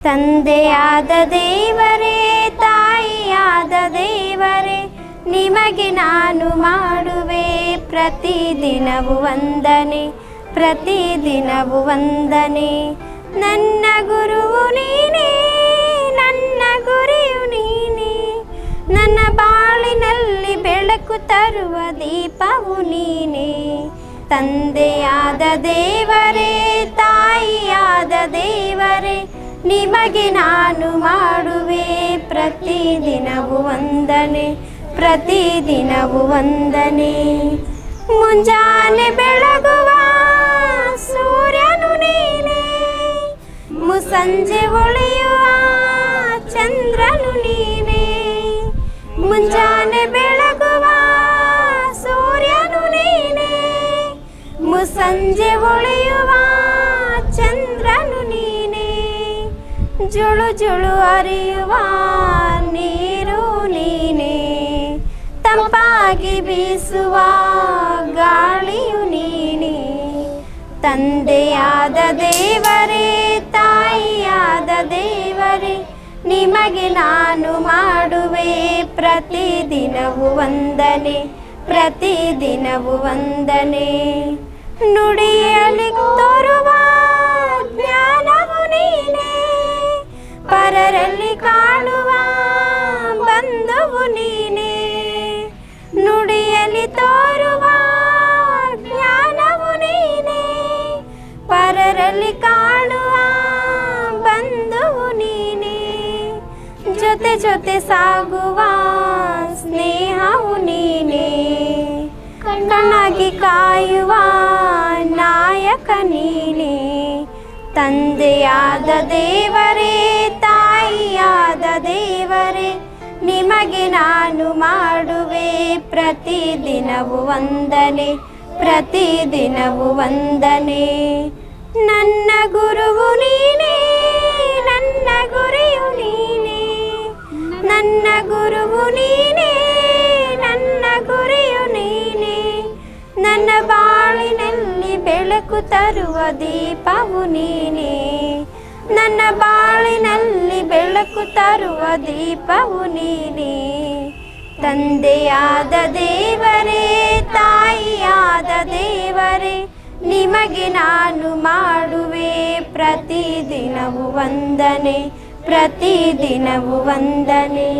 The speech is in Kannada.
ತಂದೆಯಾದ ದೇವರೇ, ತಾಯಿಯಾದ ದೇವರೇ, ನಿಮಗೆ ನಾನು ಮಾಡುವೆ ಪ್ರತಿದಿನವೂ ವಂದನೆ, ಪ್ರತಿದಿನವೂ ವಂದನೆ. ನನ್ನ ಗುರುವು ನೀನೇ, ನನ್ನ ಗುರಿಯು ನೀನೇ, ನನ್ನ ಬಾಳಿನಲ್ಲಿ ಬೆಳಕು ತರುವ ದೀಪವು ನೀನೇ. ತಂದೆಯಾದ ದೇವರೇ, ತಾಯಿಯಾದ ದೇವರೇ, ನಿಮಗೆ ನಾನು ಮಾಡುವೆ ಪ್ರತಿದಿನವೂ ವಂದನೆ, ಪ್ರತಿದಿನವೂ ವಂದನೆ. ಮುಂಜಾನೆ ಬೆಳಗುವ ಸೂರ್ಯನು ನೀನೇ, ಮುಸ್ಸಂಜೆ ಹೊಳೆಯುವ ಚಂದ್ರನು ನೀನೇ. ಮುಂಜಾನೆ ಬೆಳಗುವ ಸೂರ್ಯನು ನೀನೇ, ಮುಸ್ಸಂಜೆ ಹೊಳೆಯುವ ಚಂದ್ರನು ನೀನೇ. ಜುಳು ಜುಳು ಹರಿಯುವ ನೀರು ನೀನೇ, ತಂಪಾಗಿ ಬೀಸುವ ಗಾಳಿಯು ನೀನೇ. ತಂದೆಯಾದ ದೇವರೇ, ತಾಯಿಯಾದ ದೇವರೇ, ನಿಮಗೆ ನಾನು ಮಾಡುವೆ ಪ್ರತಿದಿನವೂ ವಂದನೆ, ಪ್ರತಿದಿನವೂ ವಂದನೆ. ನುಡಿಯಲ್ಲಿ ತೋರುವ ಜ್ಞಾನವು ನೀನೇ, ಪರರಲ್ಲಿ ಕಾಣುವ ಬಂಧುವು ನೀನೇ. ನುಡಿಯಲ್ಲಿ ತೋರುವ ಜ್ಞಾನವು ನೀನೇ, ಪರರಲ್ಲಿ ಕಾಣುವ ಬಂಧುವು ನೀನೇ. ಜೊತೆ ಜೊತೆ ಸಾಗುವ ಸ್ನೇಹವು ನೀನೇ, ಕಣ್ಣಾಗಿ ಕಾಯುವ ನಾಯಕ ನೀನೇ. ತಂದೆಯಾದ ದೇವರೇ, ತಾಯಿಯಾದ ದೇವರೇ, ನಿಮಗೆ ನಾನು ಮಾಡುವೆ ಪ್ರತಿದಿನವೂ ವಂದನೆ, ಪ್ರತಿದಿನವೂ ವಂದನೆ. ನನ್ನ ಗುರುವು ನೀನೇ, ನನ್ನ ಗುರಿಯು ನೀನೇ, ನನ್ನ ಗುರುವು ನೀನೇ, ನನ್ನ ಗುರಿಯು ನೀನೇ. ನನ್ನ ಬಾಳಿನಲ್ಲಿ ಬೆಳಕು ತರುವ ದೀಪವು ನೀನೇ, ನನ್ನ ಬಾಳಿನಲ್ಲಿ ಬೆಳಕು ತರುವ ದೀಪವು ನೀನೇ. ತಂದೆಯಾದ ದೇವರೇ, ತಾಯಿಯಾದ ದೇವರೇ, ನಿಮಗೆ ನಾನು ಮಾಡುವೆ ಪ್ರತಿದಿನವೂ ವಂದನೆ, ಪ್ರತಿದಿನವೂ ವಂದನೆ.